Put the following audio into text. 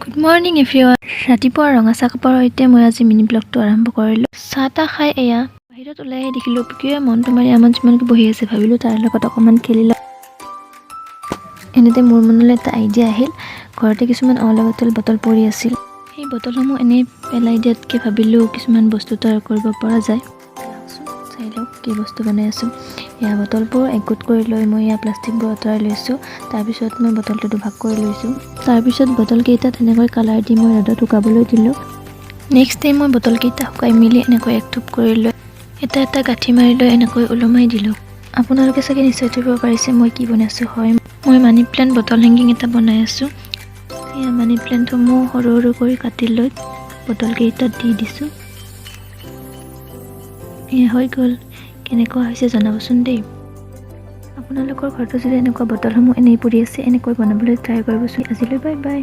Good morning everyone. ৰাতিপুৱা ৰঙা চাহ কাপৰ সৈতে মই আজি মিনি ব্লগটো আৰম্ভ কৰিলোঁ। চাহ তাহ খাই এয়া বাহিৰত ওলাই দেখিলোঁ কিয় মনটো মাৰি আমন যিমানকৈ বহি আছে। ভাবিলোঁ তাৰ লগত অকণমান খেলি লওঁ। এনেতে মোৰ মনলৈ এটা আইডিয়া আহিল। ঘৰতে কিছুমান অলাগতিয়াল বটল পৰি আছিল। সেই বটলসমূহ এনেই পেলাই দিয়াতকৈ ভাবিলোঁ কিছুমান বস্তু তৈয়াৰ কৰিব পৰা যায়। চাই লওক কি বস্তু বনাই আছোঁ। এয়া বটলবোৰ একগোট কৰি লৈ মই এয়া প্লাষ্টিকবোৰ আঁতৰাই লৈছোঁ। তাৰপিছত মই বটলটো দুভাগ কৰি লৈছোঁ। তাৰপিছত বটলকেইটা তেনেকৈ কালাৰ দি মই ৰ'দত শুকাবলৈ দিলোঁ। নেক্সট টাইম মই বটলকেইটা শুকাই মেলি এনেকৈ একথোপ কৰি লৈ এটা এটা গাঁঠি মাৰি লৈ এনেকৈ ওলমাই দিলোঁ। আপোনালোকে চাগে নিশ্চয় ধৰিব পাৰিছে মই কি বনাইছোঁ। হয়, মই মানি প্লেণ্ট বটল হেংগিং এটা বনাই আছোঁ। এয়া মানি প্লেণ্টসমূহ সৰু সৰু কৰি কাটি লৈ বটলকেইটাত দি দিছোঁ। এয়া হৈ গ'ল। কেনেকুৱা হৈছে জনাবচোন দেই। আপোনালোকৰ ঘৰতো যদি এনেকুৱা বটলসমূহ এনেই পৰি আছে এনেকৈ বনাবলৈ ট্ৰাই কৰিবচোন। আজিলৈ বাই বাই।